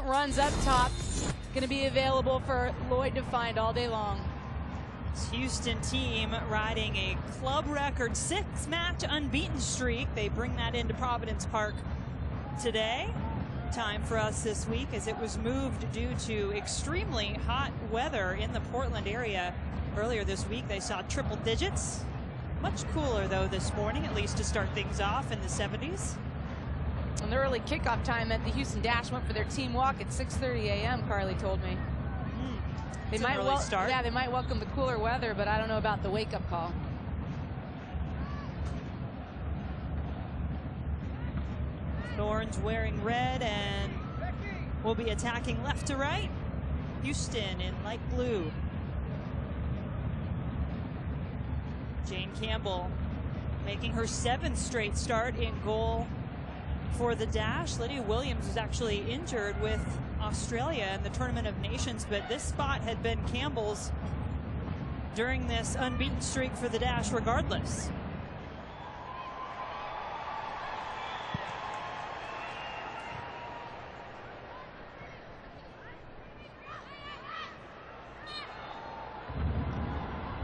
front runs up top. Going to be available for Lloyd to find all day long. This Houston team riding a club record 6-match unbeaten streak. They bring that into Providence Park today. Time for us this week as it was moved due to extremely hot weather in the Portland area. Earlier this week they saw triple digits. Much cooler though this morning, at least to start things off in the 70s. And the early kickoff time at the Houston Dash went for their team walk at 6:30 a.m. Carly told me. They might start. Yeah, they might welcome the cooler weather, but I don't know about the wake-up call. Thorns wearing red and will be attacking left to right. Houston in light blue. Jane Campbell making her 7th straight start in goal for the Dash. Lydia Williams was actually injured with Australia in the Tournament of Nations, but this spot had been Campbell's during this unbeaten streak for the Dash regardless.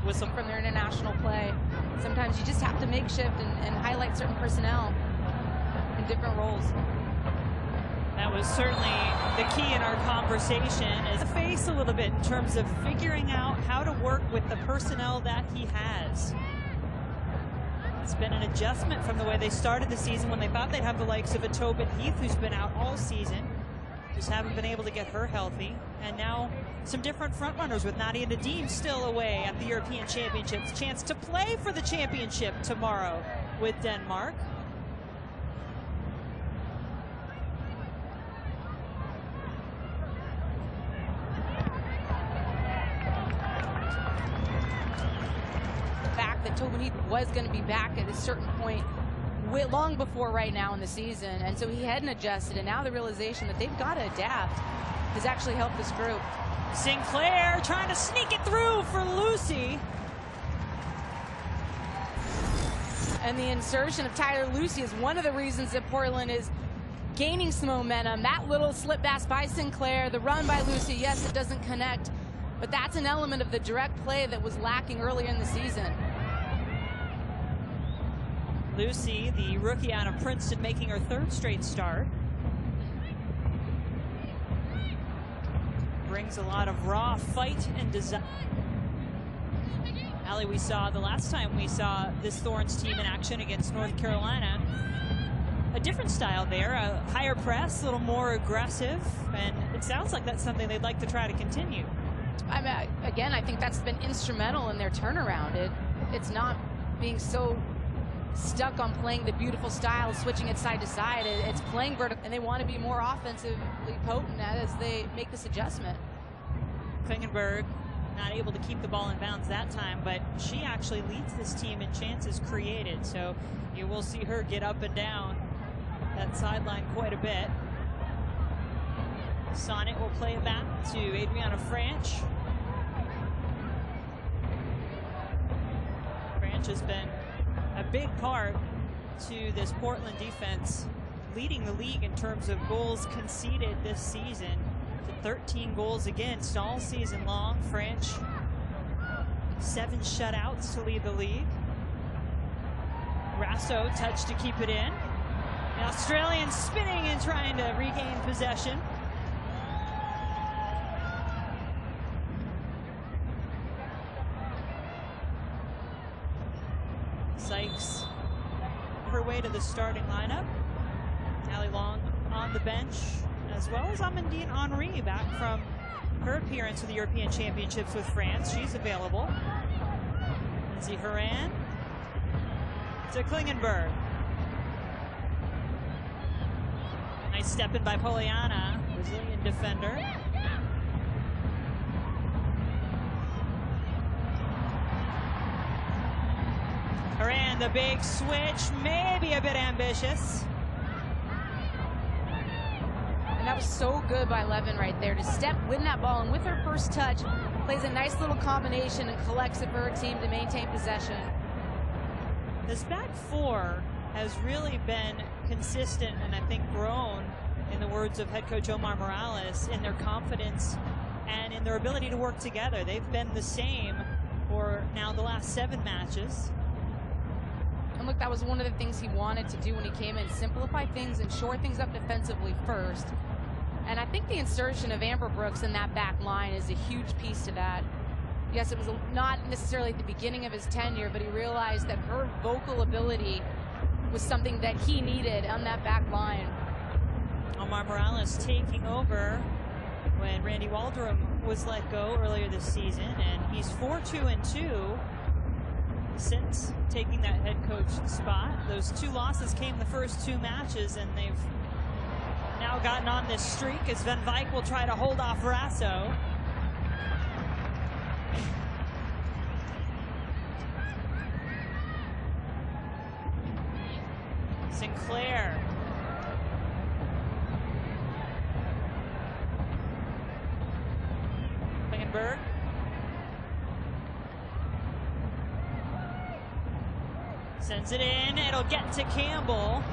Whistle from their international play. Sometimes you just have to make shift and highlight certain personnel in different roles. That was certainly the key in our conversation, is the face a little bit in terms of figuring out how to work with the personnel that he has. It's been an adjustment from the way they started the season when they thought they'd have the likes of a Tobin Heath, who's been out all season. Just haven't been able to get her healthy. And now some different front runners with Nadia Nadim still away at the European Championships. Chance to play for the championship tomorrow with Denmark. Tobin Heath was going to be back at a certain point long before right now in the season, and so he hadn't adjusted, and now the realization that they've got to adapt has actually helped this group. Sinclair trying to sneak it through for Lucy. And the insertion of Tyler Lucy is one of the reasons that Portland is gaining some momentum. That little slip pass by Sinclair, the run by Lucy, yes, it doesn't connect, but that's an element of the direct play that was lacking earlier in the season. Lucy, the rookie out of Princeton, making her 3rd straight start. Brings a lot of raw fight and desire. Allie, we saw the last time we saw this Thorns team in action against North Carolina. A different style there, a higher press, a little more aggressive, and it sounds like that's something they'd like to try to continue. Again, I think that's been instrumental in their turnaround. It's not being so stuck on playing the beautiful style, switching it side to side. It's playing vertical, and they want to be more offensively potent as they make this adjustment. Klingenberg not able to keep the ball in bounds that time, but she actually leads this team in chances created, so you will see her get up and down that sideline quite a bit. Sonnet will play it back to Adriana Franch. Franch has been a big part to this Portland defense, leading the league in terms of goals conceded this season to 13 goals against all season long. French, 7 shutouts to lead the league. Rasso touch to keep it in. The Australian spinning and trying to regain possession. Sykes her way to the starting lineup. Allie Long on the bench, as well as Amandine Henry back from her appearance at the European Championships with France. She's available. Lindsay Horan to Klingenberg. Nice step in by Poliana, Brazilian defender. Horan, the big switch, maybe a bit ambitious. And that was so good by Levin right there to win that ball, and with her first touch, plays a nice little combination and collects it for her team to maintain possession. This back four has really been consistent and I think grown in the words of head coach Omar Morales, in their confidence and in their ability to work together. They've been the same for now the last 7 matches. And look, that was one of the things he wanted to do when he came in, simplify things and shore things up defensively first. And I think the insertion of Amber Brooks in that back line is a huge piece to that. Yes, it was not necessarily at the beginning of his tenure, but he realized that her vocal ability was something that he needed on that back line. Omar Morales taking over when Randy Waldrum was let go earlier this season, and he's 4-2-2 since taking that head coach spot. Those 2 losses came the first 2 matches, and they've now gotten on this streak as Van Wyk will try to hold off Rasso. Sinclair. Klingenberg. Sends it in. It'll get to Campbell.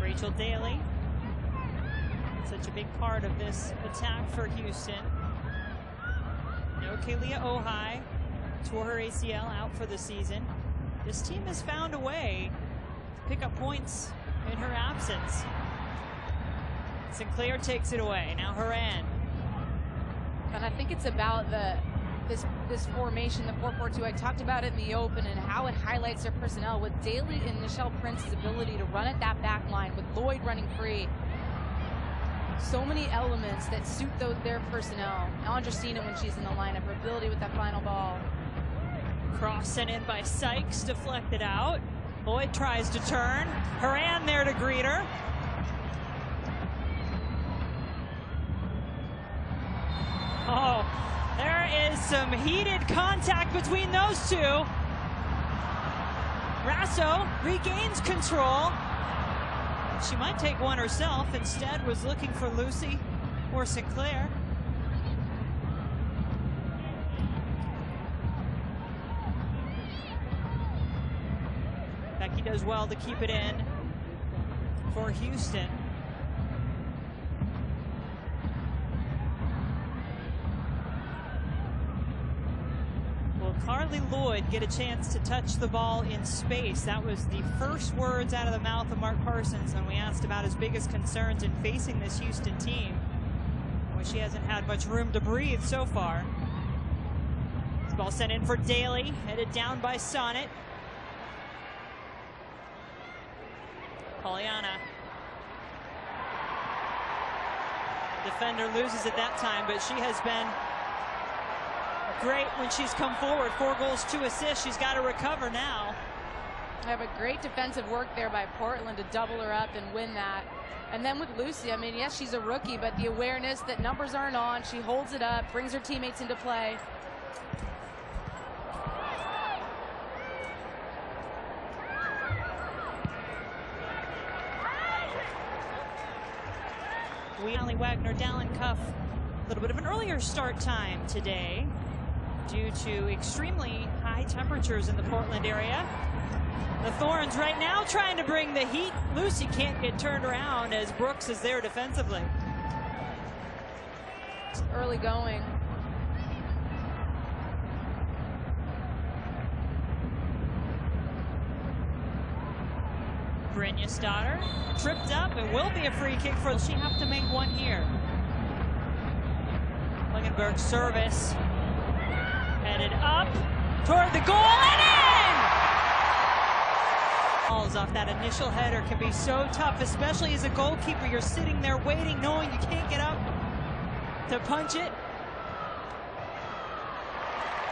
Rachel Daly. Such a big part of this attack for Houston. No Kalia Ohai, tore her ACL, out for the season. This team has found a way to pick up points in her absence. Sinclair takes it away. Now Horan. And I think it's about this formation, the 4-4-2. I talked about it in the open and how it highlights their personnel with Daly and Nichelle Prince's ability to run at that back line with Lloyd running free. So many elements that suit their personnel. Andresina, when she's in the lineup, her ability with that final ball. Cross sent in by Sykes, deflected out. Lloyd tries to turn. Horan there to greet her. Oh, there is some heated contact between those 2. Rasso regains control. She might take one herself. Instead was looking for Lucy or Sinclair. Becky does well to keep it in for Houston. Will Carly Lloyd get a chance to touch the ball in space? That was the first words out of the mouth of Mark Parsons when we asked about his biggest concerns in facing this Houston team, which she hasn't had much room to breathe so far. This ball sent in for Daly, headed down by Sonnet. Pollyanna. Defender loses at that time, but she has been great when she's come forward. 4 goals, 2 assists. She's got to recover now. I have a great defensive work there by Portland to double her up and win that. And then with Lucy, I mean, yes, she's a rookie, but the awareness that numbers aren't on, she holds it up, brings her teammates into play. Ali Wagner, Dallin Cuff, a little bit of an earlier start time today due to extremely high temperatures in the Portland area. The Thorns right now trying to bring the heat. Lucy can't get turned around as Brooks is there defensively. It's early going. Brynja Stoddard tripped up. It will be a free kick for. Will she have to make one here? Klingenberg service. Headed up toward the goal and in! Balls off that initial header can be so tough, especially as a goalkeeper. You're sitting there waiting, knowing you can't get up to punch it.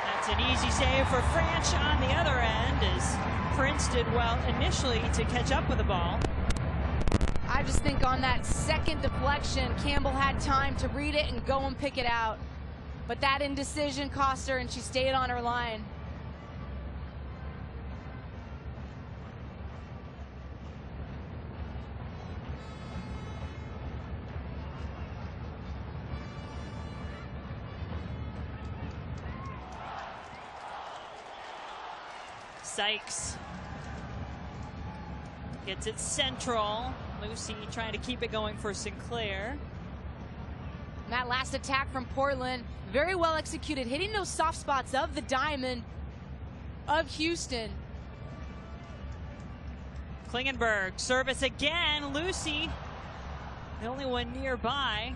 That's an easy save for Franch on the other end as Prince did well initially to catch up with the ball. I just think on that second deflection, Campbell had time to read it and go and pick it out. But that indecision cost her, and she stayed on her line. Sykes gets it central. Lucy trying to keep it going for Sinclair. And that last attack from Portland, very well executed, hitting those soft spots of the diamond of Houston. Klingenberg, service again. Lucy, the only one nearby.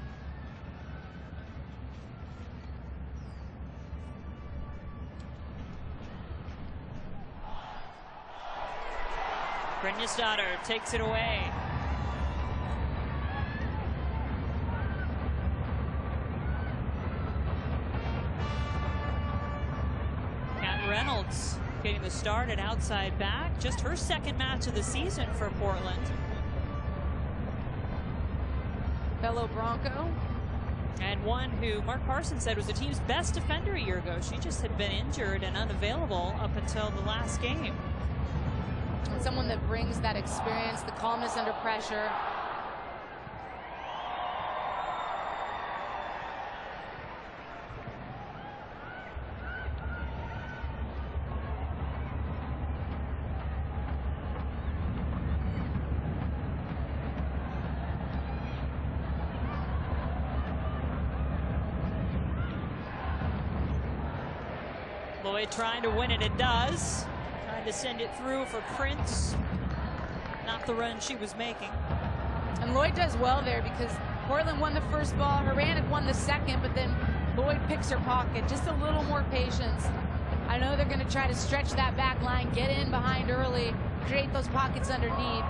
Brynjarsdottir takes it away. Kat Reynolds getting the start at outside back. Just her second match of the season for Portland. Fellow Bronco. And one who Mark Parsons said was the team's best defender a year ago. She just had been injured and unavailable up until the last game. And someone that brings that experience, the calmness under pressure. Lloyd trying to win it, it does. Trying to send it through for Prince. Not the run she was making. And Lloyd does well there because Portland won the first ball, Horan had won the second, but then Lloyd picks her pocket. Just a little more patience. I know they're going to try to stretch that back line, get in behind early, create those pockets underneath.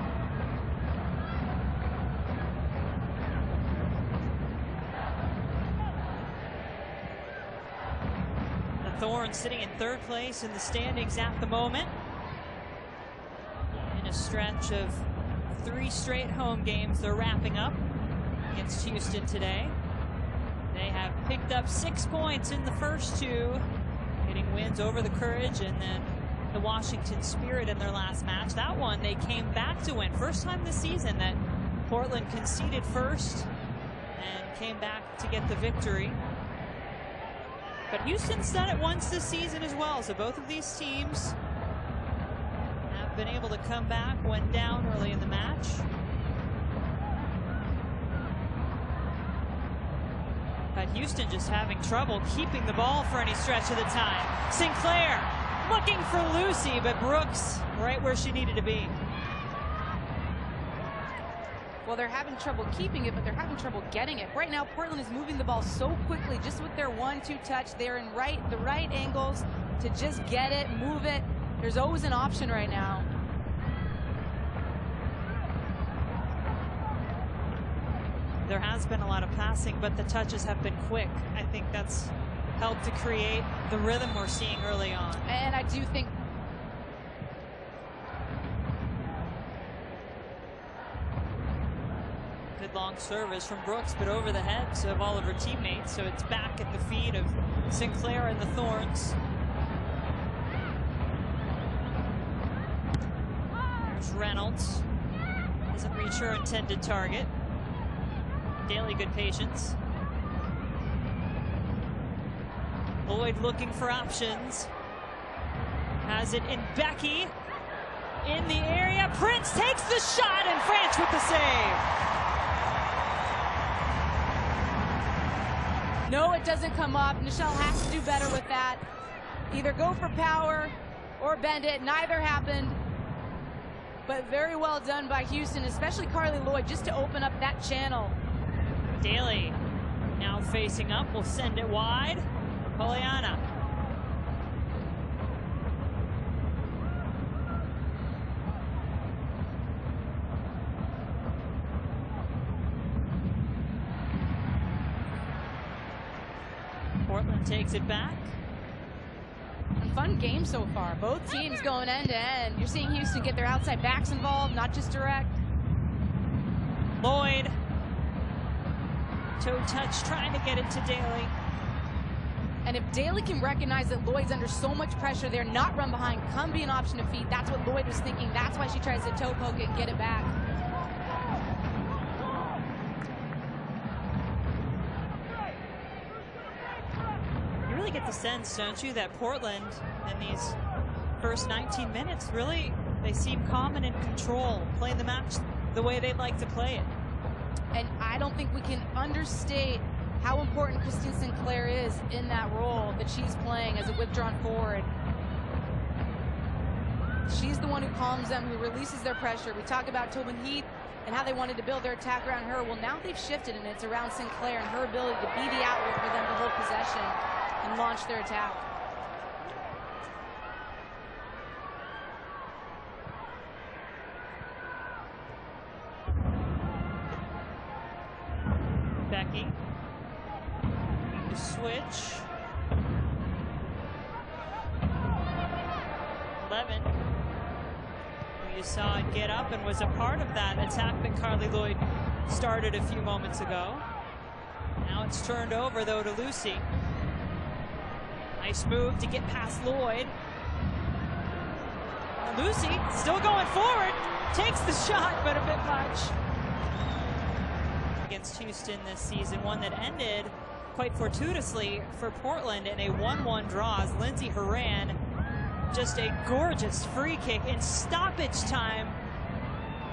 Thorns sitting in third place in the standings at the moment. In a stretch of 3 straight home games they're wrapping up against Houston today. They have picked up 6 points in the first 2, getting wins over the Courage and then the Washington Spirit in their last match. That one they came back to win. First time this season that Portland conceded first and came back to get the victory. But Houston's done it once this season as well, so both of these teams have been able to come back when down early in the match. But Houston just having trouble keeping the ball for any stretch of the time. Sinclair looking for Lucy, but Brooks right where she needed to be. Well, they're having trouble keeping it, but they're having trouble getting it. Right now, Portland is moving the ball so quickly just with their 1-2 touch. They're in the right angles to just get it, move it. There's always an option right now. There has been a lot of passing, but the touches have been quick. I think that's helped to create the rhythm we're seeing early on. And I do think good long service from Brooks, but over the heads of all of her teammates. So it's back at the feet of Sinclair and the Thorns. There's Reynolds. Doesn't reach her intended target. Daly, good patience. Lloyd looking for options. Has it in Becky. In the area. Prince takes the shot and France with the save. no, it doesn't come up. Nichelle has to do better with that. Either go for power or bend it. Neither happened. But very well done by Houston, especially Carly Lloyd, just to open up that channel. Daly now facing up, will send it wide. Poliana. Portland takes it back. Fun game so far. Both teams going end to end. You're seeing Houston get their outside backs involved, not just direct. Lloyd. Toe touch, trying to get it to Daly. And if Daly can recognize that Lloyd's under so much pressure there, not run behind, come be an option to feed. That's what Lloyd was thinking. That's why she tries to toe poke it and get it back. You really get the sense, don't you, that Portland in these first 19 minutes, really, they seem calm and in control, playing the match the way they'd like to play it. And I don't think we can understate how important Christine Sinclair is in that role that she's playing as a withdrawn forward. She's the one who calms them, who releases their pressure. We talk about Tobin Heath and how they wanted to build their attack around her. Well, now they've shifted, and it's around Sinclair and her ability to be the outlet for them to hold possession and launch their attack. Becky, the switch. 11. You saw it get up and was a part of that attack that Carly Lloyd started a few moments ago. Now it's turned over, though, to Lucy. Nice move to get past Lloyd. And Lucy still going forward. Takes the shot, but a bit much. Against Houston this season, one that ended quite fortuitously for Portland in a 1-1 draw as Lindsay Horan, just a gorgeous free kick in stoppage time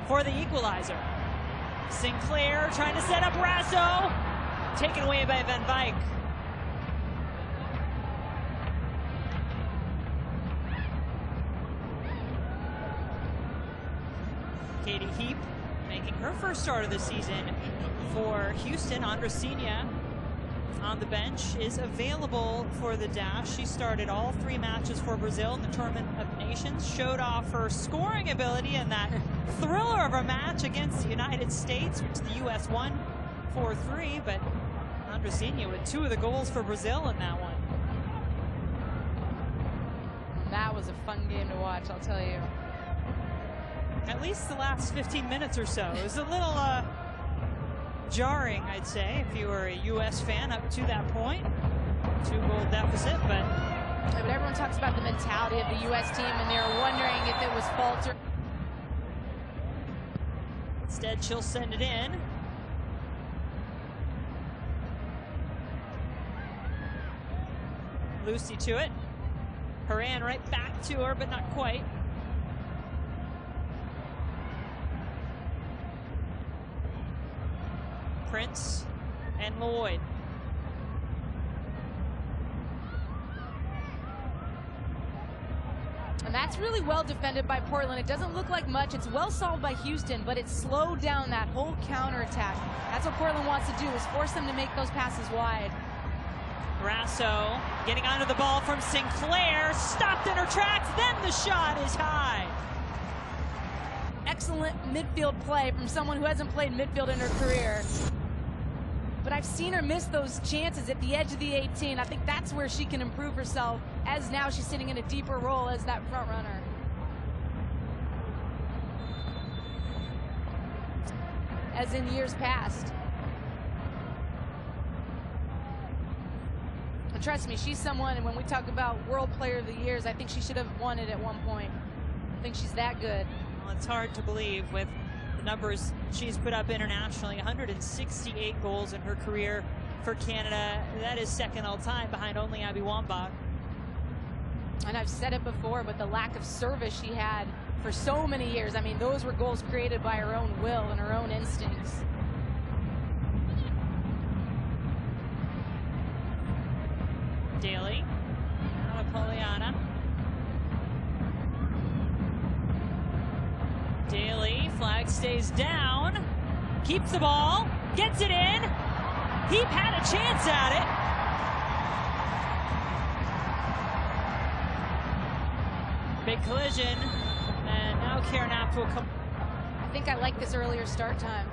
for the equalizer. Sinclair trying to set up Rasso, taken away by Van Wyk. Katie Heap making her first start of the season for Houston. Andressinha on the bench is available for the Dash. She started all 3 matches for Brazil in the Tournament of Nations, showed off her scoring ability in that thriller of a match against the United States, which the U.S. won 4-3, but Andressinha with 2 of the goals for Brazil in that one. That was a fun game to watch, I'll tell you. At least the last 15 minutes or so. It was a little jarring, I'd say, if you were a U.S. fan up to that point. 2-goal deficit, but everyone talks about the mentality of the U.S. team, and they were wondering if it was falter. Instead, she'll send it in. Lucy to it. Horan right back to her, but not quite. Prince and Lloyd. And that's really well defended by Portland. It doesn't look like much. It's well solved by Houston, but it slowed down that whole counterattack. That's what Portland wants to do, is force them to make those passes wide. Rasso getting onto the ball from Sinclair, stopped in her tracks, then the shot is high. Excellent midfield play from someone who hasn't played midfield in her career. But I've seen her miss those chances at the edge of the 18. I think that's where she can improve herself, as now she's sitting in a deeper role as that front runner. As in years past. And trust me, she's someone, and when we talk about World Player of the Years, I think she should have won it at one point. I think she's that good. Well, it's hard to believe with the numbers she's put up internationally. 168 goals in her career for Canada. That is second all time behind only Abby Wambach. And I've said it before, but the lack of service she had for so many years. I mean, those were goals created by her own will and her own instincts. Daly, out of Poliana. Daly, flag stays down, keeps the ball, gets it in. Heap had a chance at it. Big collision, and now Karen Apt will come. I think I like this earlier start time.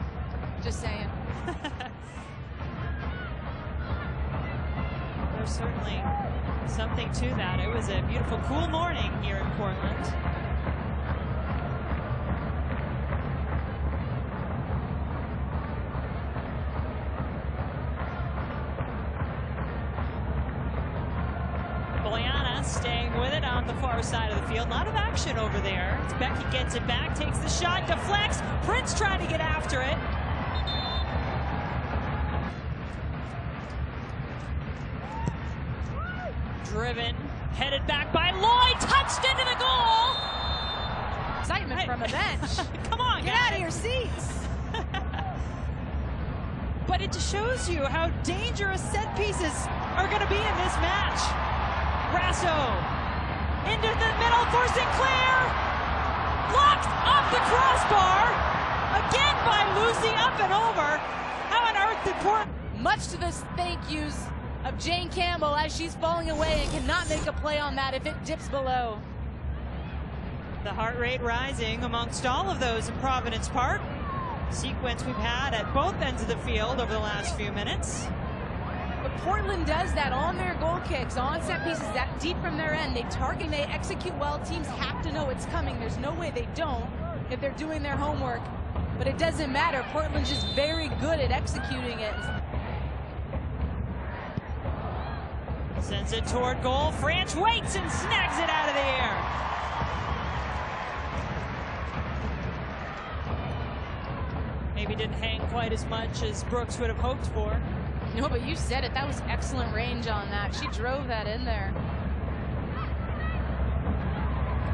Just saying. There's certainly something to that. It was a beautiful, cool morning here in Portland. Poliana staying with it on the far side of the field. A lot of action over there. Becky gets it back, takes the shot, deflects. Prince trying to get after it. Driven, headed back by Lloyd, touched into the goal! Excitement from a bench. Come on, Get guys. out of your seats. But it just shows you how dangerous set pieces are going to be in this match. Rasso into the middle for Sinclair. Blocked off the crossbar. Again by Lucy, up and over. How on earth did Port... Much to the thank yous of Jane Campbell as she's falling away and cannot make a play on that if it dips below. The heart rate rising amongst all of those in Providence Park. Sequence we've had at both ends of the field over the last few minutes. But Portland does that on their goal kicks, on set pieces, that deep from their end. They target, they execute well. Teams have to know it's coming. There's no way they don't if they're doing their homework. But it doesn't matter. Portland's just very good at executing it. Sends it toward goal. Franch waits and snags it out of the air. Maybe didn't hang quite as much as Brooks would have hoped for. No, but you said it. That was excellent range on that. She drove that in there.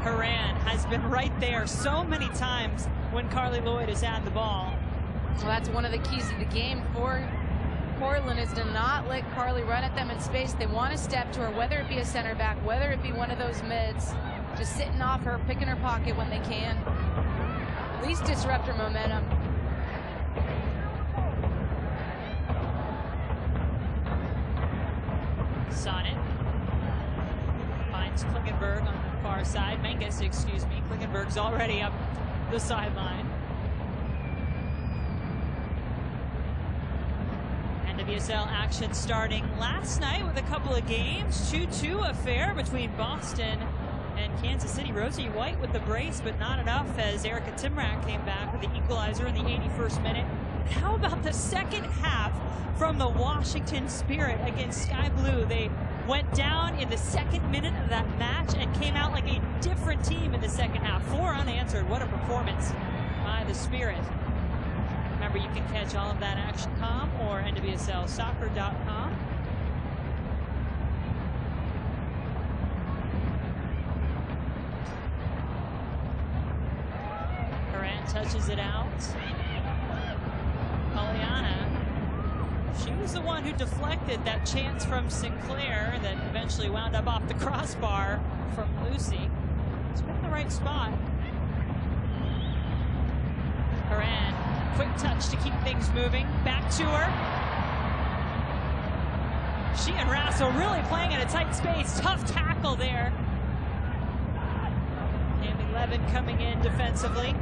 Horan has been right there so many times when Carly Lloyd has had the ball. Well, that's one of the keys of the game for Portland, is to not let Carly run at them in space. They want to step to her, whether it be a center back, whether it be one of those mids, just sitting off her, picking her pocket when they can. At least disrupt her momentum. Sonnet finds Klingenberg on the far side. Mangus, excuse me. Klingenberg's already up the sideline. NWSL action starting last night with a couple of games. 2-2 affair between Boston and Kansas City. Rosie White with the brace, but not enough as Erica Timrak came back with the equalizer in the 81st minute. How about the second half from the Washington Spirit against Sky Blue? They went down in the second minute of that match and came out like a different team in the second half. 4 unanswered. What a performance by the Spirit. Remember, you can catch all of that action.com or nwslsoccer.com. Horan touches it out. Pollyanna, she was the one who deflected that chance from Sinclair that eventually wound up off the crossbar from Lucy. It's been in the right spot. Horan, quick touch to keep things moving. Back to her. She and Rasso really playing in a tight space. Tough tackle there. Amy Levin coming in defensively.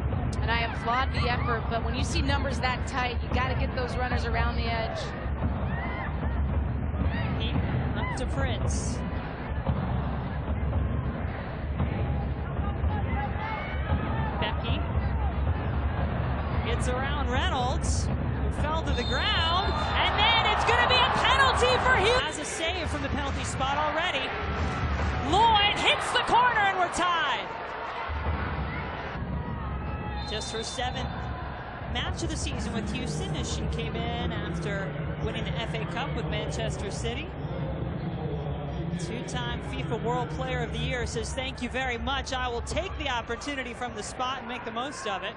And I applaud the effort, but when you see numbers that tight, you got to get those runners around the edge. Up to Prince. Becky gets around Reynolds, who fell to the ground, and then it's going to be a penalty for Hughes. Has a save from the penalty spot already. Lloyd hits the corner, and we're tied. Just her 7th match of the season with Houston as she came in after winning the FA Cup with Manchester City. 2-time FIFA World Player of the Year says, thank you very much. I will take the opportunity from the spot and make the most of it.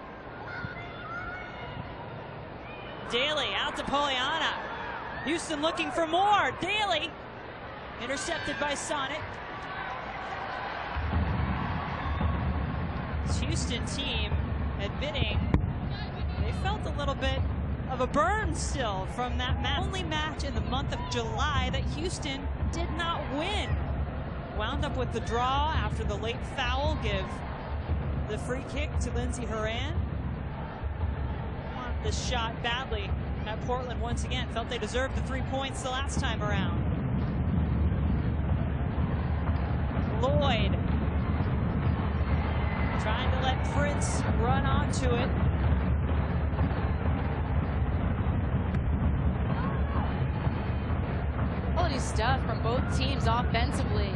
Daly out to Pollyanna. Houston looking for more. Daly intercepted by Sonnet. This Houston team admitting they felt a little bit of a burn still from that match. Only match in the month of July that Houston did not win. Wound up with the draw after the late foul. Give the free kick to Lindsay Horan. Want this shot badly at Portland once again. Felt they deserved the 3 points the last time around. Lloyd trying to let Prince run onto it. Quality stuff from both teams offensively.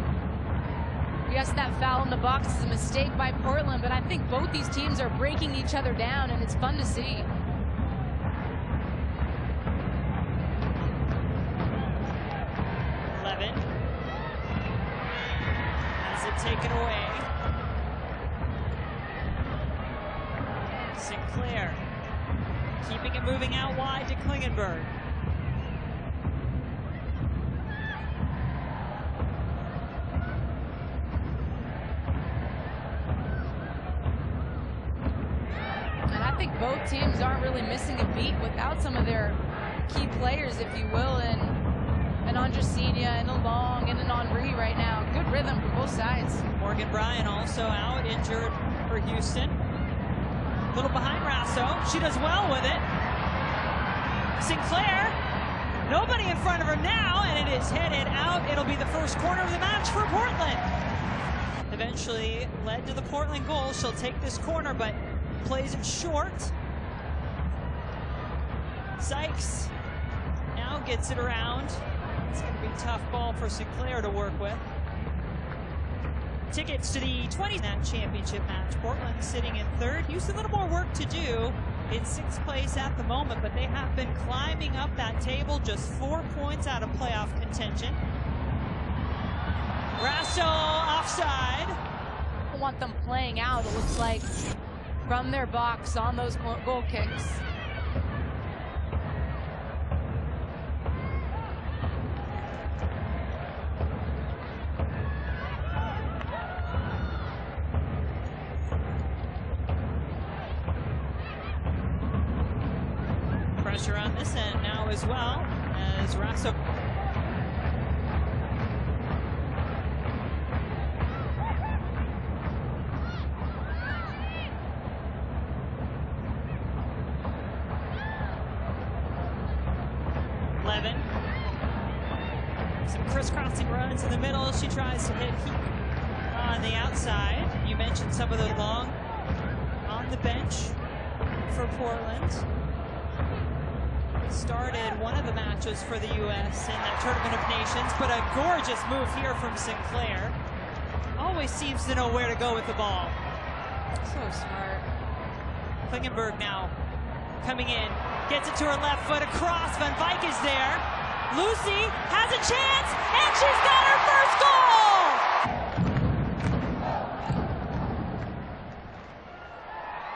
Yes, that foul in the box is a mistake by Portland, but I think both these teams are breaking each other down, and it's fun to see. it taken away. Sinclair keeping it moving out wide to Klingenberg. And I think both teams aren't really missing a beat without some of their key players, if you will, and an Andresina and a Long and an Henri right now. Good rhythm from both sides. Morgan Bryan also out, injured for Houston. A little behind Rasso. She does well with it. Sinclair, nobody in front of her now, and it is headed out. It'll be the first corner of the match for Portland. Eventually led to the Portland goal. She'll take this corner, but plays it short. Sykes now gets it around. It's going to be a tough ball for Sinclair to work with. Tickets to the 20th championship match. Portland sitting in third. Houston a little more work to do in sixth place at the moment, but they have been climbing up that table, just 4 points out of playoff contention. Rasso offside. I want them playing out, it looks like, from their box on those goal kicks. Pressure on this end now as well, as Rasso. Levin. Some crisscrossing runs in the middle. She tries to hit Heap on the outside. You mentioned some of the Long on the bench for Portland. Started one of the matches for the U.S. in that Tournament of Nations, but a gorgeous move here from Sinclair. Always seems to know where to go with the ball. So smart. Klingenberg now coming in, gets it to her left foot across. Van Wyk is there. Lucy has a chance, and she's got her first goal!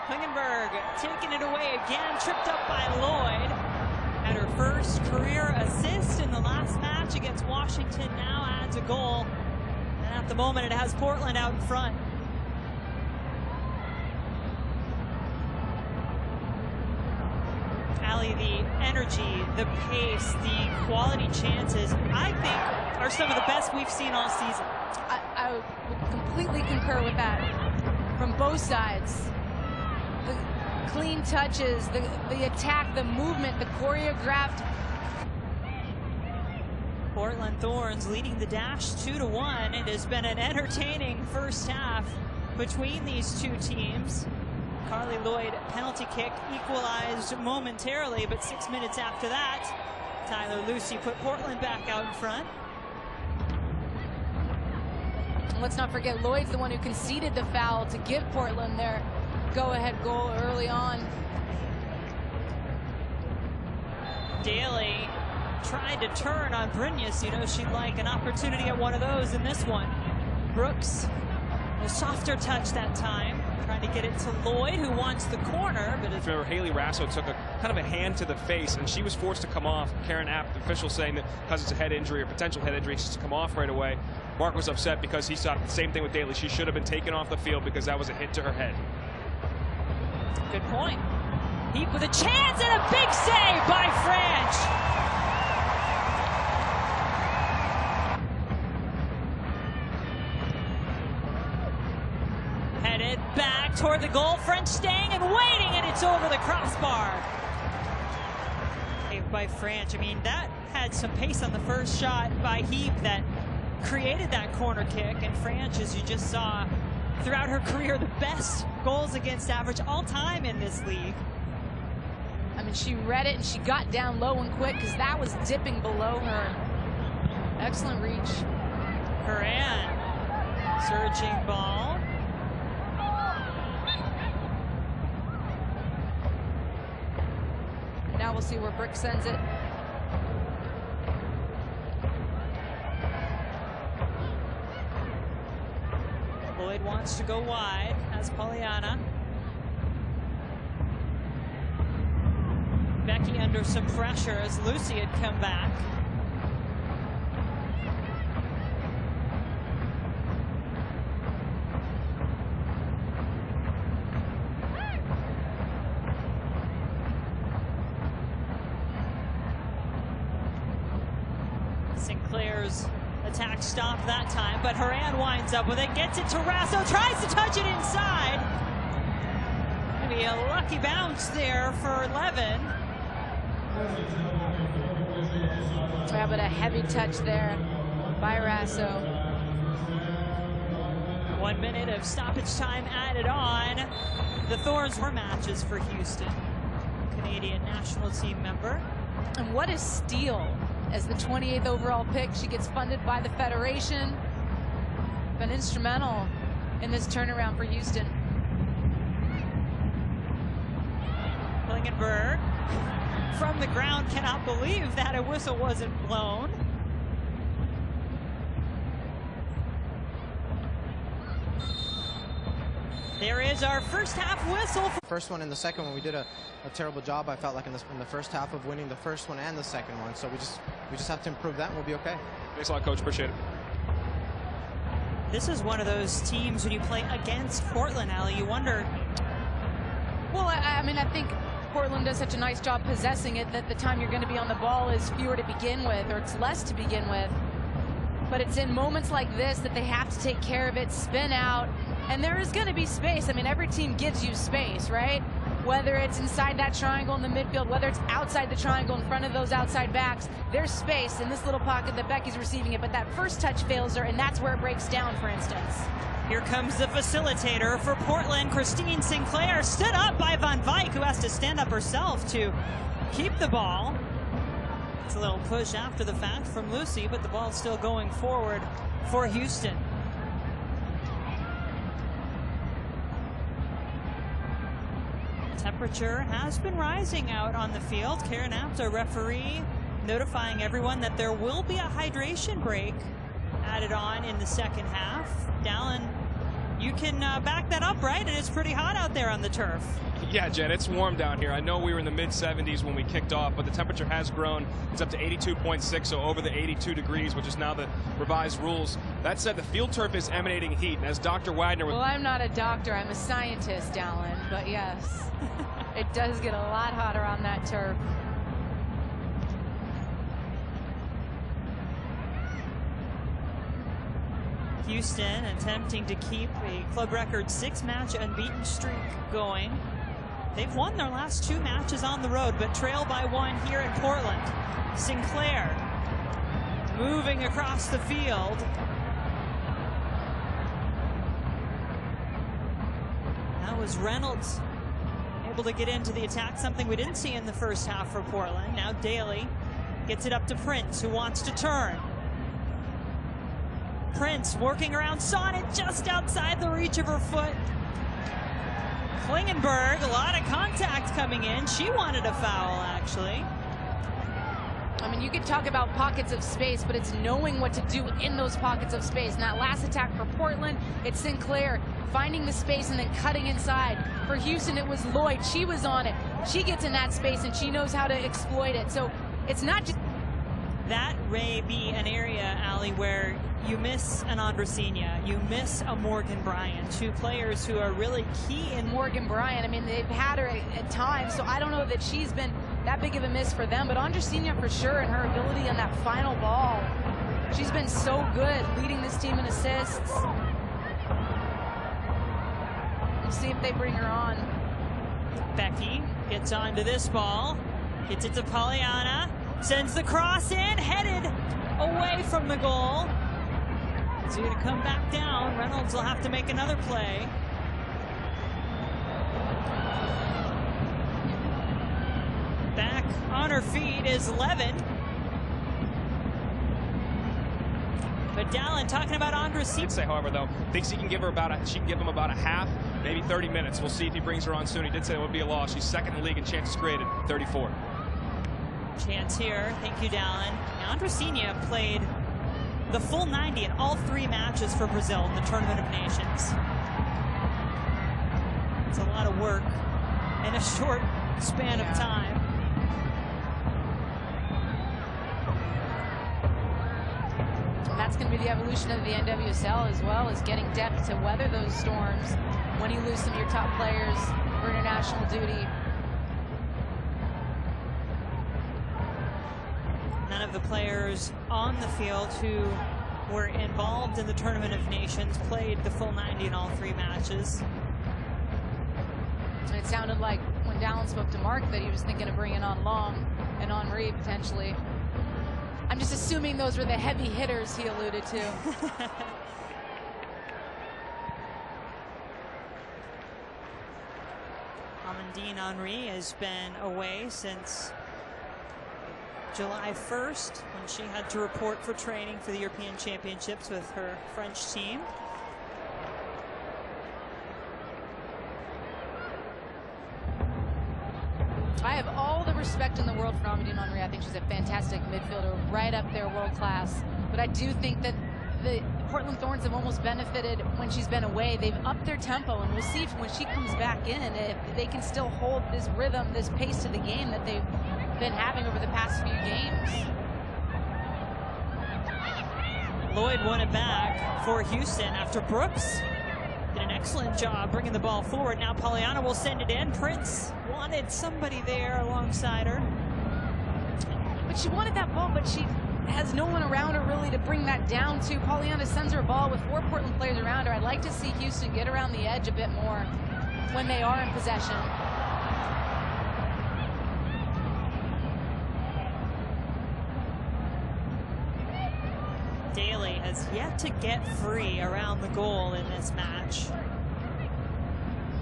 Klingenberg taking it away again, tripped up by Lloyd. Had her first career assist in the last match against Washington, now adds a goal. And at the moment, it has Portland out in front. Allie, the energy, the pace, the quality chances, I think, are some of the best we've seen all season. I would completely concur with that from both sides. The clean touches, the attack, the movement, the choreographed. Portland Thorns leading the dash 2-1. It has been an entertaining first half between these two teams. Carly Lloyd penalty kick equalized momentarily, but 6 minutes after that, Tyler Lucy put Portland back out in front. Let's not forget Lloyd's the one who conceded the foul to give Portland their go-ahead goal early on. Daly tried to turn on Brynjas. You know, she'd like an opportunity at one of those in this one. Brooks, a softer touch that time, trying to get it to Lloyd, who wants the corner. But remember, Haley Rasso took a kind of a hand to the face, and she was forced to come off. Karen Apt, the official, saying that because it's a head injury or potential head injury, she's to come off right away. Mark was upset because he saw the same thing with Daly. She should have been taken off the field because that was a hit to her head. Good point. Heap with a chance and a big save by French. Headed back toward the goal. French staying and waiting, and it's over the crossbar. Saved by French. I mean, that had some pace on the first shot by Heap that created that corner kick. And French, as you just saw, throughout her career, the best goals against average all time in this league. I mean, she read it and she got down low and quick because that was dipping below her. Excellent reach. Curran, surging ball. Now we'll see where Brick sends it. Lloyd wants to go wide, has Pollyanna. Becky under some pressure as Lucy had come back. Sinclair's attack stopped that time, but Horan winds up with it, gets it to Rasso, tries to touch it inside. Maybe a lucky bounce there for Levin. Yeah, but a heavy touch there by Rasso. 1 minute of stoppage time added on. The Thorns were matches for Houston. Canadian national team member. And what a steal. As the 28th overall pick, she gets funded by the Federation. Been instrumental in this turnaround for Houston. Klingenberg from the ground, cannot believe that a whistle wasn't blown. There is our first half whistle. First one and the second one, we did a terrible job. I felt like in the first half of winning the first one and the second one. So we just have to improve that and we'll be okay. Thanks a lot, Coach. Appreciate it. This is one of those teams when you play against Portland, Allie, you wonder. Well, I mean, I think Portland does such a nice job possessing it that the time you're going to be on the ball is fewer to begin with, or it's less to begin with. But it's in moments like this that they have to take care of it, spin out, and there is going to be space. I mean, every team gives you space, right? Whether it's inside that triangle in the midfield, whether it's outside the triangle in front of those outside backs, there's space in this little pocket that Becky's receiving it, but that first touch fails her, and that's where it breaks down, for instance. Here comes the facilitator for Portland, Christine Sinclair, stood up by Van Wyk, who has to stand up herself to keep the ball. It's a little push after the fact from Lucy, but the ball's still going forward for Houston. Temperature has been rising out on the field. Karen Apt, our referee, notifying everyone that there will be a hydration break added on in the second half. Dallin, you can back that up, right? And it's pretty hot out there on the turf. Yeah, Jen, it's warm down here. I know we were in the mid-70s when we kicked off, but the temperature has grown. It's up to 82.6, so over the 82 degrees, which is now the revised rules. That said, the field turf is emanating heat, and as Dr. Wagner... Well, I'm not a doctor. I'm a scientist, Dallin, but yes, it does get a lot hotter on that turf. Houston attempting to keep a club record 6-match unbeaten streak going. They've won their last 2 matches on the road, but trail by 1 here in Portland. Sinclair moving across the field. That was Reynolds able to get into the attack, something we didn't see in the first half for Portland. Now Daly gets it up to Prince, who wants to turn. Prince working around Sonnet just outside the reach of her foot. Klingenberg, a lot of contact coming in. She wanted a foul, actually. I mean, you could talk about pockets of space, but it's knowing what to do in those pockets of space. And that last attack for Portland, it's Sinclair finding the space and then cutting inside. For Houston, it was Lloyd. She was on it. She gets in that space and she knows how to exploit it. So it's not just... That may be an area, Allie, where you miss an Andresina, you miss a Morgan Bryant, 2 players who are really key in. Morgan Bryant, I mean, they've had her at times, so I don't know that she's been that big of a miss for them, but Andresina for sure, and her ability on that final ball, she's been so good leading this team in assists. We'll see if they bring her on. Becky gets onto this ball, gets it to Pollyanna, sends the cross in, headed away from the goal. It's going to come back down. Reynolds will have to make another play. Back on her feet is Levin. But Dallin talking about Andresina. Did say, however, though, thinks he can give her she can give him about a half, maybe 30 minutes. We'll see if he brings her on soon. He did say it would be a loss. She's second in the league in chances created, 34. Chance here. Thank you, Dallin. Andresina played the full 90 in all 3 matches for Brazil in the Tournament of Nations. It's a lot of work in a short span of time. And that's going to be the evolution of the NWSL as well, as getting depth to weather those storms when you lose some of your top players for international duty. None of the players on the field who were involved in the Tournament of Nations played the full 90 in all 3 matches. It sounded like when Dallin spoke to Mark that he was thinking of bringing on Long and Henri potentially. I'm just assuming those were the heavy hitters he alluded to. Amandine Henri has been away since July 1st, when she had to report for training for the European Championships with her French team. I have all the respect in the world for Amandine Henri. I think she's a fantastic midfielder, right up there, world class. But I do think that the Portland Thorns have almost benefited when she's been away. They've upped their tempo, and we'll see if when she comes back in, if they can still hold this rhythm, this pace to the game that they've been having over the past few games. Lloyd won it back for Houston after Brooks did an excellent job bringing the ball forward. Now Pollyanna will send it in. Prince wanted somebody there alongside her. But she wanted that ball, but she has no one around her really to bring that down to. Pollyanna sends her a ball with 4 Portland players around her. I'd like to see Houston get around the edge a bit more when they are in possession. Daly has yet to get free around the goal in this match.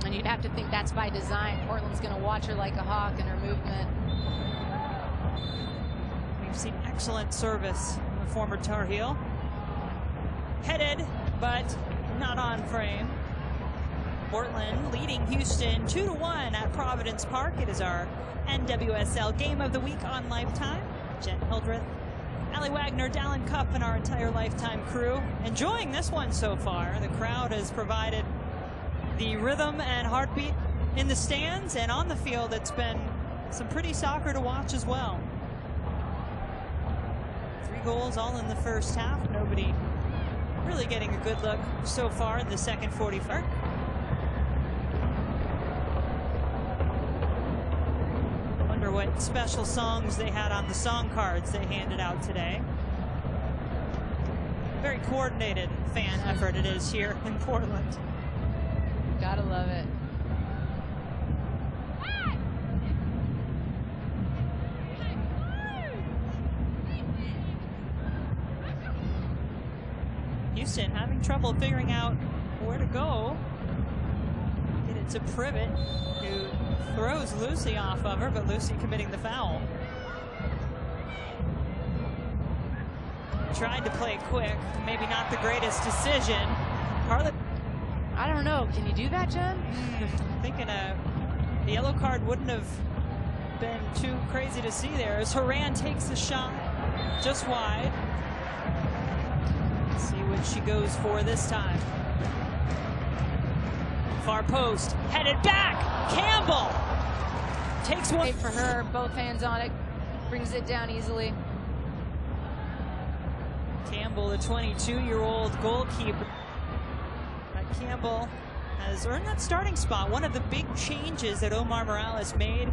And you'd have to think that's by design. Portland's going to watch her like a hawk in her movement. We've seen excellent service from the former Tar Heel. Headed, but not on frame. Portland leading Houston 2-1 at Providence Park. It is our NWSL Game of the Week on Lifetime. Jen Hildreth, Allie Wagner, Dallin Cupp, and our entire Lifetime crew enjoying this one so far. The crowd has provided the rhythm and heartbeat in the stands, and on the field it's been some pretty soccer to watch as well. 3 goals all in the first half. Nobody really getting a good look so far in the second 45. Wonder what special songs they had on the song cards they handed out today. Very coordinated fan effort it is here in Portland. Gotta love it. Houston having trouble figuring out where to go. Get it to Privett, who throws Lucy off of her, but Lucy committing the foul. Tried to play quick, maybe not the greatest decision. Harlot, I don't know. Can you do that, Jen? thinking the yellow card wouldn't have been too crazy to see there as Horan takes the shot just wide. Let's see what she goes for this time. Far post, headed back. Campbell takes one. Great for her, both hands on it, brings it down easily. Campbell, the 22-year-old goalkeeper. Campbell has earned that starting spot. One of the big changes that Omar Morales made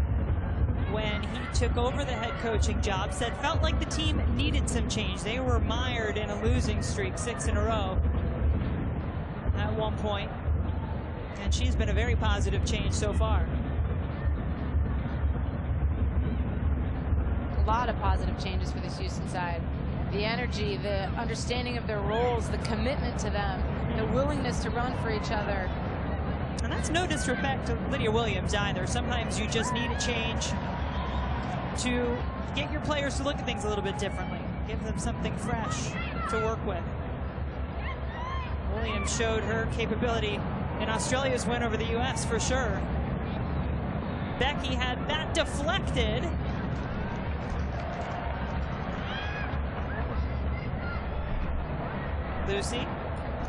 when he took over the head coaching job, said felt like the team needed some change. They were mired in a losing streak, 6 in a row at one point. And she's been a very positive change so far. A lot of positive changes for this Houston side. The energy, the understanding of their roles, the commitment to them, the willingness to run for each other. And that's no disrespect to Lydia Williams either. Sometimes you just need a change to get your players to look at things a little bit differently. Give them something fresh to work with. Williams showed her capability in Australia's win over the U.S. for sure. Becky had that deflected. Lucy,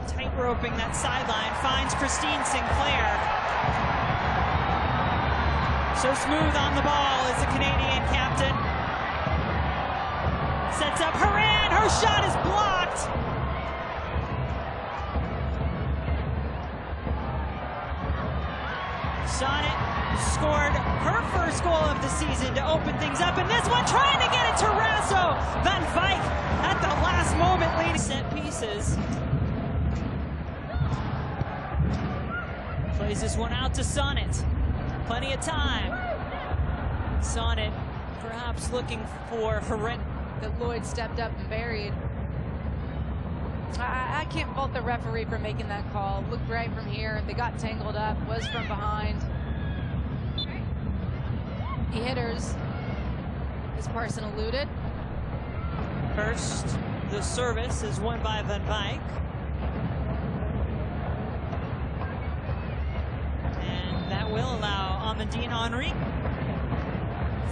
tight tightroping that sideline, finds Christine Sinclair. So smooth on the ball is the Canadian captain. Sets up Horan, her shot is blocked. Sonnet scored her first goal of the season to open things up, and this one trying to get it to Rasso. Van Vyk at the last moment leading set pieces. Plays this one out to Sonnet. Plenty of time. Sonnet perhaps looking for Horan. That Lloyd stepped up and buried. I can't fault the referee for making that call. Looked right from here. They got tangled up. Was from behind. He hit hers. This person eluded. First, the service is won by Van Vyk. And that will allow Amandine Henry.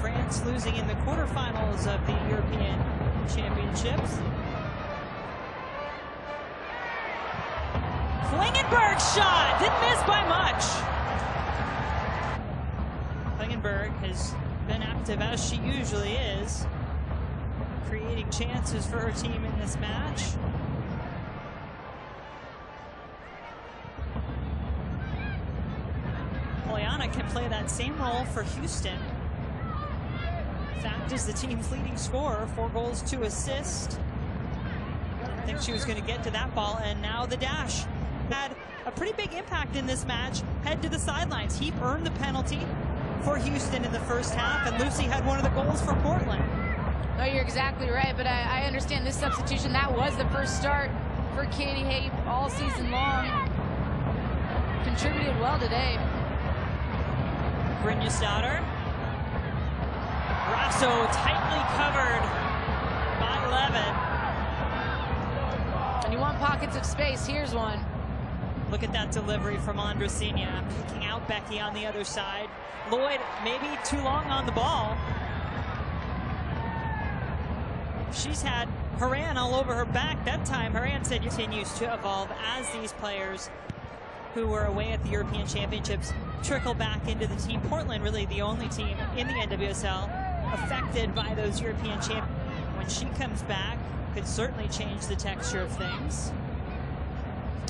France losing in the quarterfinals of the European Championships. Klingenberg shot, didn't miss by much. Klingenberg has been active as she usually is, creating chances for her team in this match. Pollyanna can play that same role for Houston. In fact, is the team's leading scorer, 4 goals, 2 assists. I think she was going to get to that ball, and now the dash. Had a pretty big impact in this match. Head to the sidelines. Heap earned the penalty for Houston in the first half, and Lucy had one of the goals for Portland. No, you're exactly right, but I understand this substitution. That was the first start for Katie Hape all season long. Contributed well today. Brynja's daughter. Rasso tightly covered by 11. And you want pockets of space. Here's one. Look at that delivery from Andresina, picking out Becky on the other side. Lloyd maybe too long on the ball. She's had Horan all over her back that time. Horan said continues to evolve as these players who were away at the European Championships trickle back into the team. Portland really the only team in the NWSL affected by those European championships. When she comes back, could certainly change the texture of things.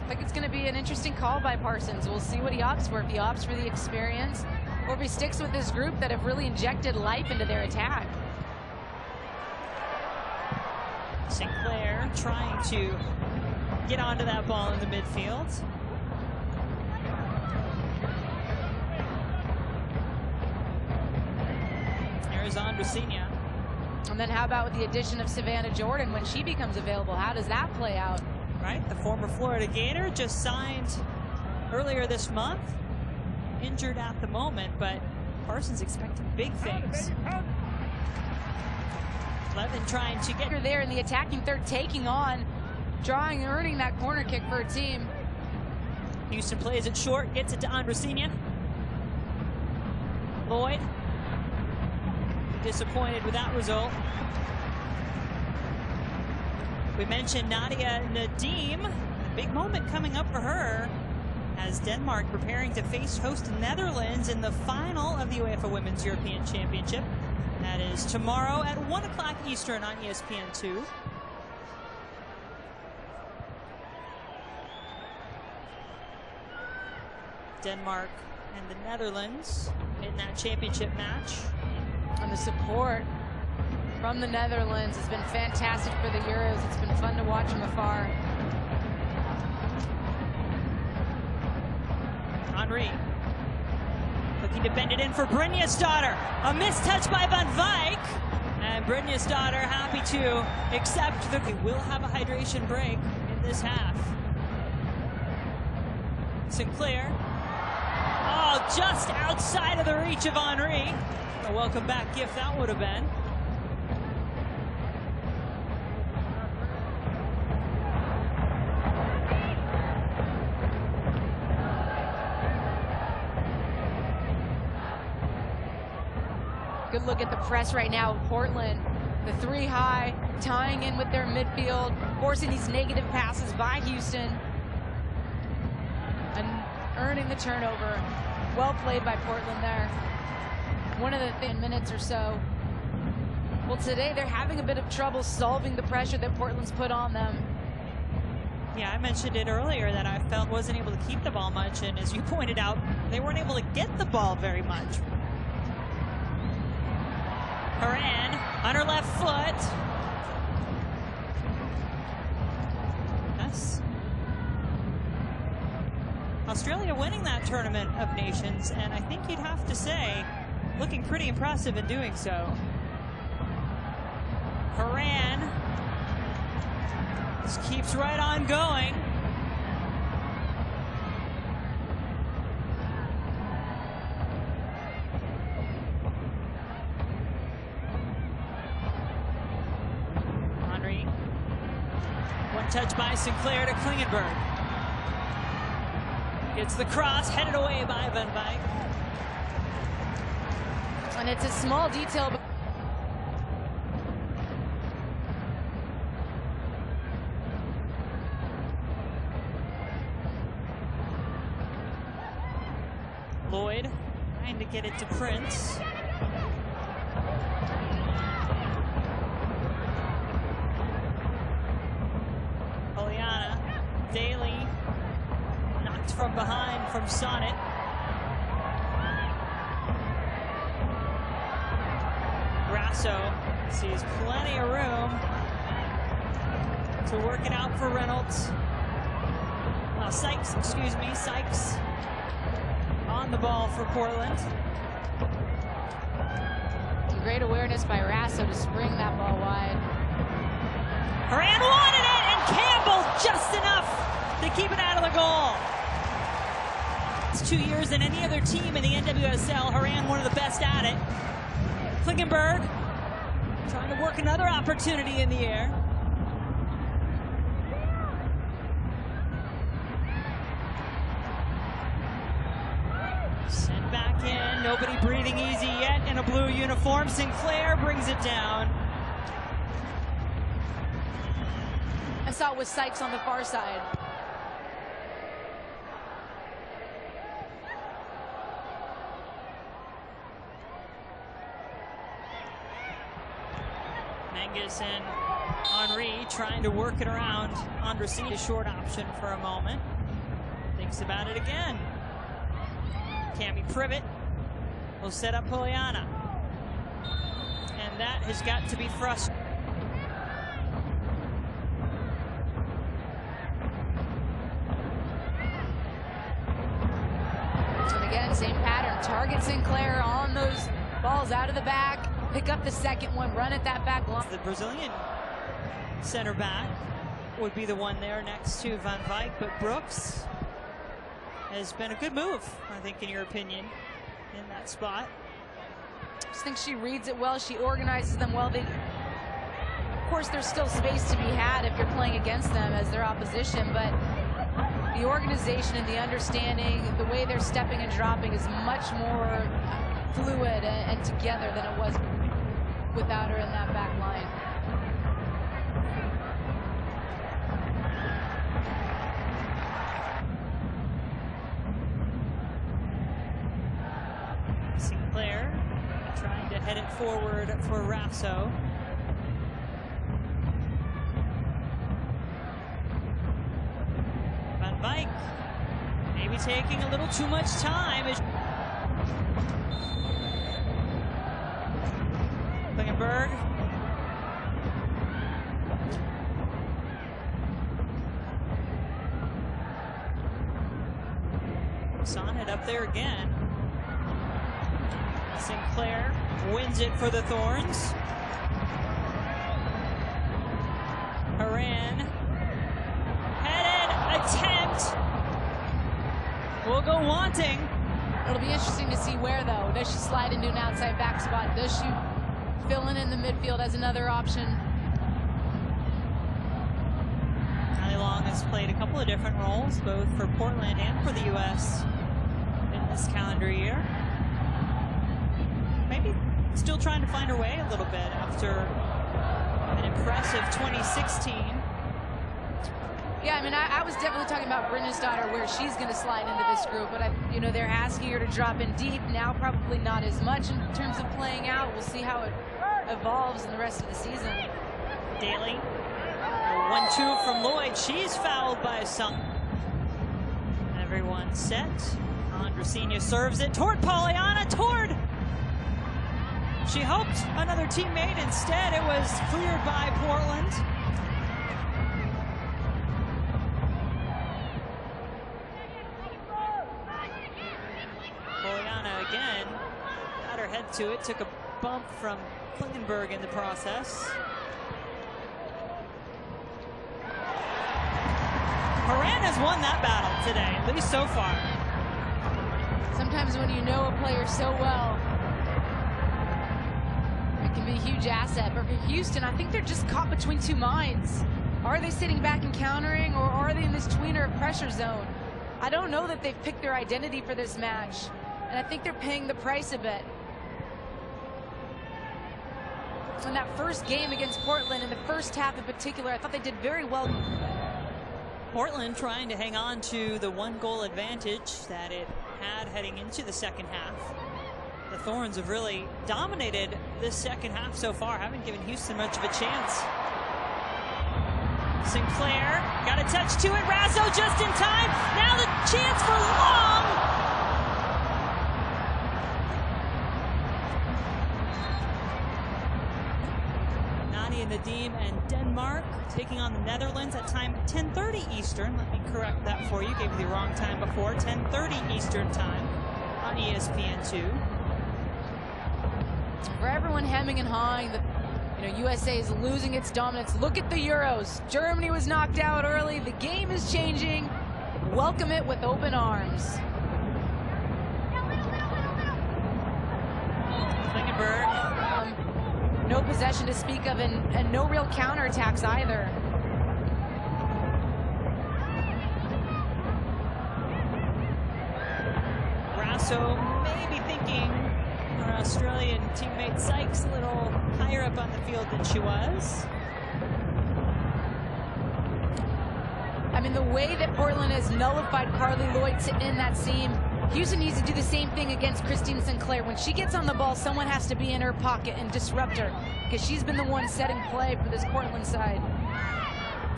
I think it's going to be an interesting call by Parsons. We'll see what he opts for. If he opts for the experience, or if he sticks with this group that have really injected life into their attack. Sinclair trying to get onto that ball in the midfield. There's Andresina. And then how about with the addition of Savannah Jordan when she becomes available? How does that play out? Right, the former Florida Gator just signed earlier this month. Injured at the moment, but Parsons expecting big things. Levin trying to get her there in the attacking third, taking on, drawing and earning that corner kick for her team. Houston plays it short, gets it to Andresina. Lloyd disappointed with that result. We mentioned Nadia Nadim. A big moment coming up for her as Denmark preparing to face host Netherlands in the final of the UEFA Women's European Championship. That is tomorrow at 1 o'clock Eastern on ESPN2. Denmark and the Netherlands in that championship match. And the support from the Netherlands has been fantastic for the Euros. It's been fun to watch from afar. Henry looking to bend it in for Brynja's daughter. A mistouch by Van Vyk. And Brynja's daughter happy to accept that we will have a hydration break in this half. Sinclair. Oh, just outside of the reach of Henry. A welcome back gift that would have been. Good look at the press right now of Portland. The 3 high, tying in with their midfield, forcing these negative passes by Houston. earning the turnover. Well played by Portland there. One of the thin minutes or so. Well, today they're having a bit of trouble solving the pressure that Portland's put on them. Yeah, I mentioned it earlier that I felt wasn't able to keep the ball much, and as you pointed out, they weren't able to get the ball very much. Horan on her left foot. That's Australia winning that Tournament of Nations, and I think you'd have to say, looking pretty impressive in doing so. Horan just keeps right on going. Henry. One touch by Sinclair to Klingenberg. Gets the cross, headed away by Van Wyk. And it's a small detail. Lloyd trying to get it to Prince. Poliana, Daly, knocked from behind from Sonnet. Grasso sees plenty of room to work it out for Reynolds. Sykes, excuse me, Sykes on the ball for Portland. Great awareness by Rasso to spring that ball wide. Horan wanted it, and Campbell just enough to keep it out of the goal. It's 2 years than any other team in the NWSL. Horan, one of the best at it. Klingenberg trying to work another opportunity in the air. Sent back in, nobody breathing easy yet in a blue uniform. Sinclair brings it down. I saw it with Sykes on the far side. Menges and Henry trying to work it around. Andresi, a short option for a moment. Thinks about it again. Cami Privett will set up Poliana. And that has got to be frustrating. And again, same pattern. Target Sinclair on those balls out of the back. Pick up the second one, run at that back line. The Brazilian center back would be the one there next to Van Wyk, but Brooks has been a good move, I think, in your opinion, in that spot. I just think she reads it well. She organizes them well. Of course, there's still space to be had if you're playing against them as their opposition, but the organization and the understanding, the way they're stepping and dropping is much more fluid and together than it was without her in that back line. Sinclair trying to head it forward for Rasso. Van Wyk maybe taking a little too much time. Klingenberg. Sonnet up there again. Sinclair wins it for the Thorns. Horan. Headed attempt. Will go wanting. It'll be interesting to see where, though. Does she slide into an outside back spot? Does she fill in the midfield as another option? Allie Long has played a couple of different roles, both for Portland and for the U.S. in this calendar year. Maybe still trying to find her way a little bit after an impressive 2016. Yeah, I mean, I was definitely talking about Brenda's daughter, where she's going to slide into this group. But, you know, they're asking her to drop in deep. Now probably not as much in terms of playing out. We'll see how it evolves in the rest of the season. Daly. 1-2 from Lloyd. She's fouled by some. Everyone set. Andresina serves it toward Pollyanna. Toward. She hoped another teammate. Instead, it was cleared by Portland. Pollyanna again got her head to it. Took a bump from Klingenberg in the process. Horan has won that battle today, at least so far. Sometimes when you know a player so well, it can be a huge asset. But for Houston, I think they're just caught between two minds. Are they sitting back and countering, or are they in this tweener pressure zone? I don't know that they've picked their identity for this match, and I think they're paying the price a bit. In that first game against Portland, in the first half in particular, I thought they did very well. Portland trying to hang on to the 1-goal advantage that it had heading into the second half. The Thorns have really dominated this second half so far, haven't given Houston much of a chance. Sinclair got a touch to it. Rasso just in time. Now the chance for Long. Nadia Nadim and Denmark taking on the Netherlands at time 10:30 Eastern. Let me correct that for you. Gave you the wrong time before. 10:30 Eastern time on ESPN2. For everyone hemming and hawing, USA is losing its dominance. Look at the Euros. Germany was knocked out early. The game is changing. Welcome it with open arms. Klingenberg. No possession to speak of, and no real counterattacks either. Rasso maybe thinking her Australian teammate Sykes a little higher up on the field than she was. I mean, the way that Portland has nullified Carly Lloyd to end that seam, Houston needs to do the same thing against Christine Sinclair. When she gets on the ball, someone has to be in her pocket and disrupt her, because she's been the one setting play for this Portland side.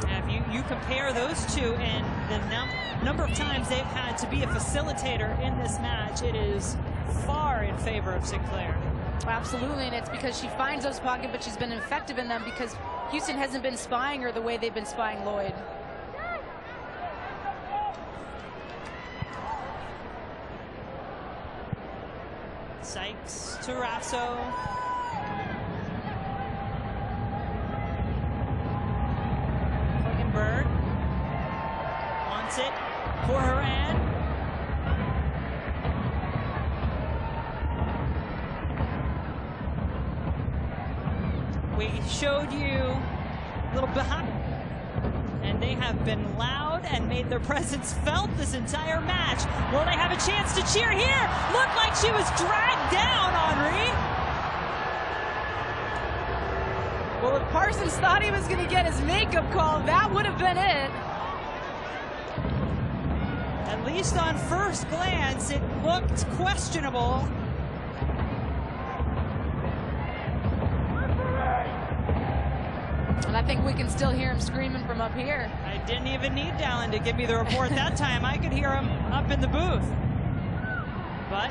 And if you compare those two and the number of times they've had to be a facilitator in this match, it is far in favor of Sinclair. Absolutely, and it's because she finds those pockets, but she's been effective in them because Houston hasn't been spying her the way they've been spying Lloyd. Sykes to Rasso. Klingenberg wants it for Horan. We showed you a little behind, and they have been loud and made their presence felt this entire match. Will they have a chance to cheer here? Looked like she was dragged down, Henri. Well, if Parsons thought he was going to get his makeup call, that would have been it. At least on first glance, it looked questionable. And I think we can still hear him screaming from up here. I didn't even need Dallin to give me the report that time. I could hear him up in the booth. But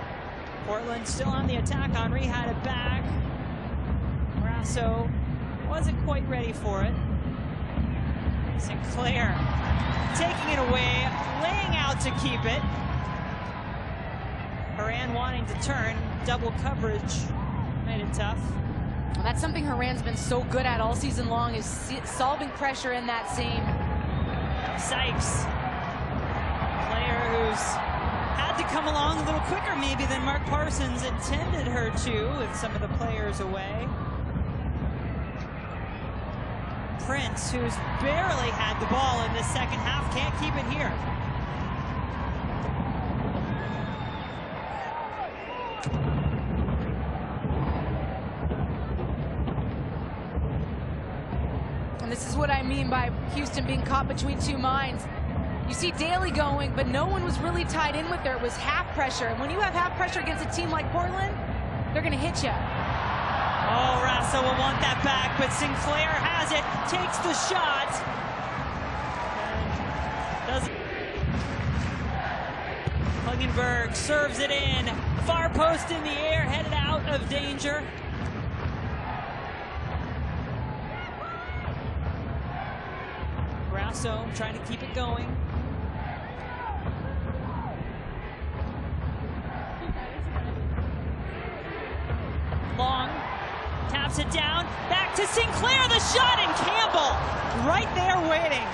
Portland still on the attack. Henri had it back. Rasso wasn't quite ready for it. Sinclair taking it away, laying out to keep it. Horan wanting to turn. Double coverage made it tough. Well, that's something Horan's been so good at all season long, is solving pressure in that seam. Sykes, player who's had to come along a little quicker maybe than Mark Parsons intended her to, with some of the players away. Prince, who's barely had the ball in this second half, can't keep it here. And this is is what I mean by Houston being caught between two minds. You see Daly going, but no one was really tied in with her. It was half pressure. And when you have half pressure against a team like Portland, they're going to hit you. Oh, Rasso will want that back, but Sinclair has it, takes the shot. Hungenberg serves it in. Far post in the air, headed out of danger. Rasso trying to keep it going. Long taps it down, back to Sinclair, the shot, and Campbell right there waiting.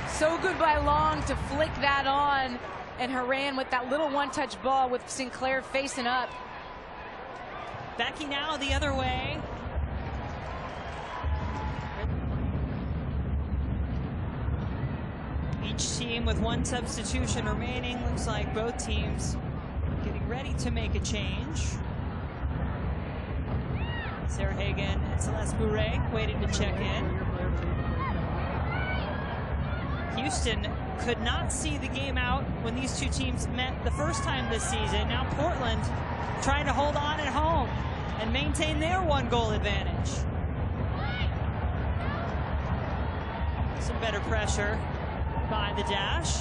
So good by Long to flick that on, and Horan with that little one-touch ball with Sinclair facing up. Becky now the other way. Each team with one substitution remaining. Looks like both teams getting ready to make a change. Sarah Hagan and Celeste Bourret waiting to check in. Houston could not see the game out when these two teams met the first time this season. Now Portland trying to hold on at home and maintain their one-goal advantage. Some better pressure by the dash.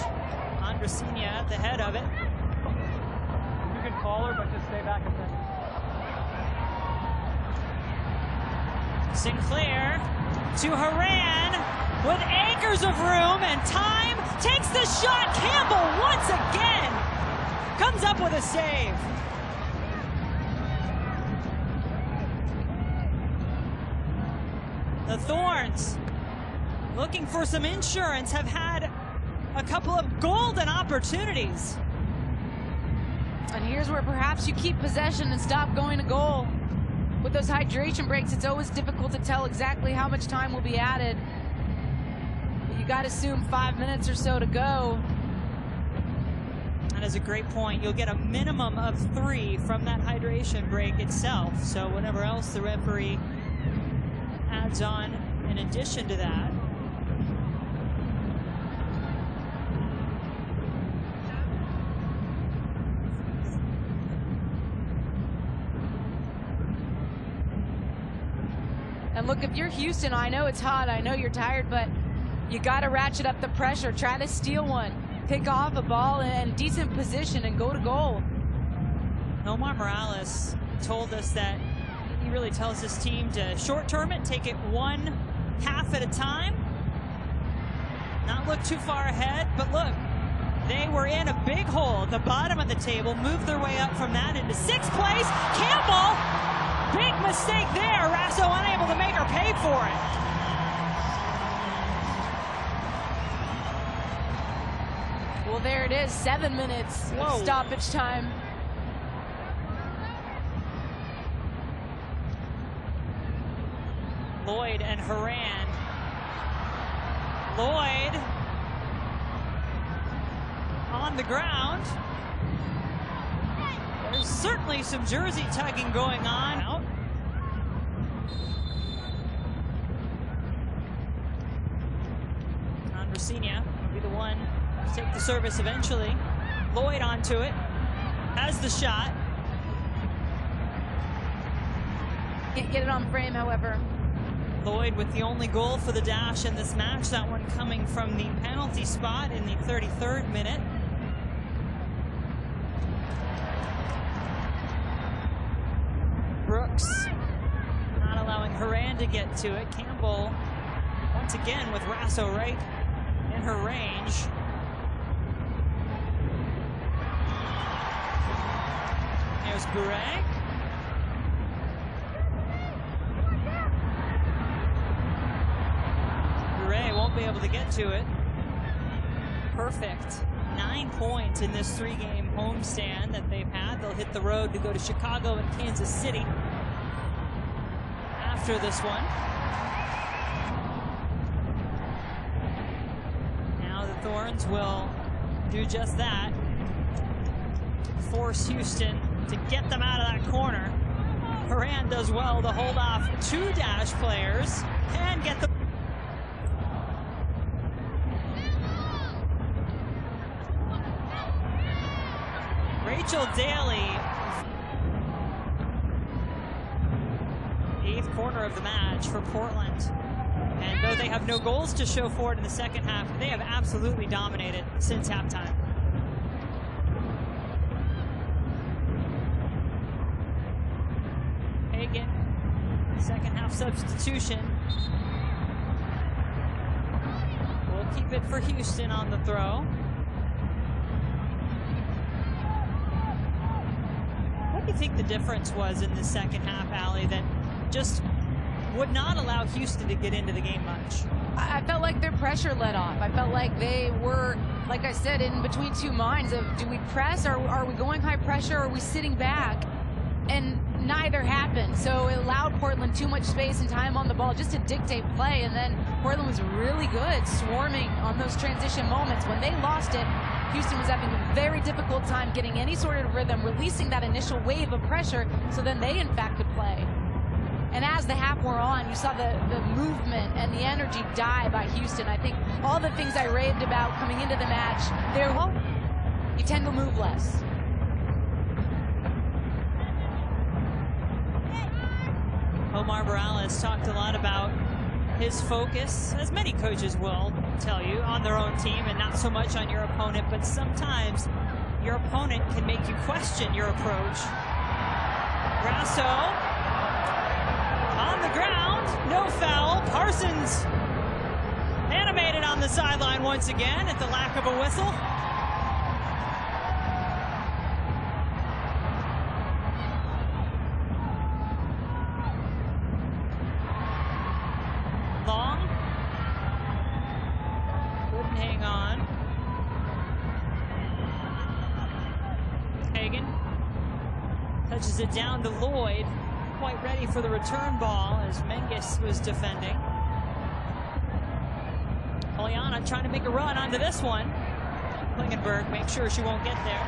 Andresina at the head of it. You can call her, but just stay back a bit. Sinclair to Horan with acres of room and time. Takes the shot. Campbell once again comes up with a save. The Thorns, looking for some insurance, have had a couple of golden opportunities. And here's where perhaps you keep possession and stop going to goal. With those hydration breaks, it's always difficult to tell exactly how much time will be added. But you got to assume 5 minutes or so to go. That is a great point. You'll get a minimum of 3 from that hydration break itself. So whatever else the referee adds on in addition to that. And look, if you're Houston, I know it's hot, I know you're tired, but you got to ratchet up the pressure. Try to steal one, pick off a ball in decent position and go to goal. Omar Morales told us that he really tells his team to short-term it, take it one half at a time, not look too far ahead. But look, they were in a big hole at the bottom of the table, moved their way up from that into 6th place. Campbell, big mistake there. Rasso unable to make her pay for it. Well, there it is, 7 minutes of stoppage time. Lloyd and Horan. Lloyd on the ground. There's certainly some jersey tugging going on. Out. Andresina will be the one to take the service eventually. Lloyd onto it. Has the shot. Can't get it on frame, however. Lloyd with the only goal for the Dash in this match. That one coming from the penalty spot in the 33rd minute. Brooks not allowing Horan to get to it. Campbell once again with Rasso right in her range. There's Bourret. Bourret won't be able to get to it. Perfect. 9 points in this 3-game homestand that they've had. They'll hit the road to go to Chicago and Kansas City after this one. Now the Thorns will do just that. Force Houston to get them out of that corner. Horan does well to hold off 2 Dash players and get the... Rachel Daly, 8th corner of the match for Portland. And though they have no goals to show for it in the second half, they have absolutely dominated since halftime. Hagen, second half substitution. We'll keep it for Houston on the throw. What do you think the difference was in the second half, Allie, that just would not allow Houston to get into the game much? I felt like their pressure let off. I felt like they were, like I said, in between two minds of, do we press, or are we going high pressure, or are we sitting back? And neither happened. So it allowed Portland too much space and time on the ball just to dictate play. And then Portland was really good swarming on those transition moments. When they lost it, Houston was having a very difficult time getting any sort of rhythm, releasing that initial wave of pressure, so then they in fact could play. And as the half wore on, you saw the movement and the energy die by Houston. I think all the things I raved about coming into the match, you tend to move less. Omar Morales talked a lot about his focus, as many coaches will tell you, on their own team and not so much on your opponent, but sometimes your opponent can make you question your approach. Grasso on the ground, no foul. Parsons animated on the sideline once again at the lack of a whistle. Long couldn't hang on. Hagen touches it down to Lloyd, quite ready for the return ball as Menges was defending. Poliana trying to make a run onto this one. Klingenberg makes sure she won't get there.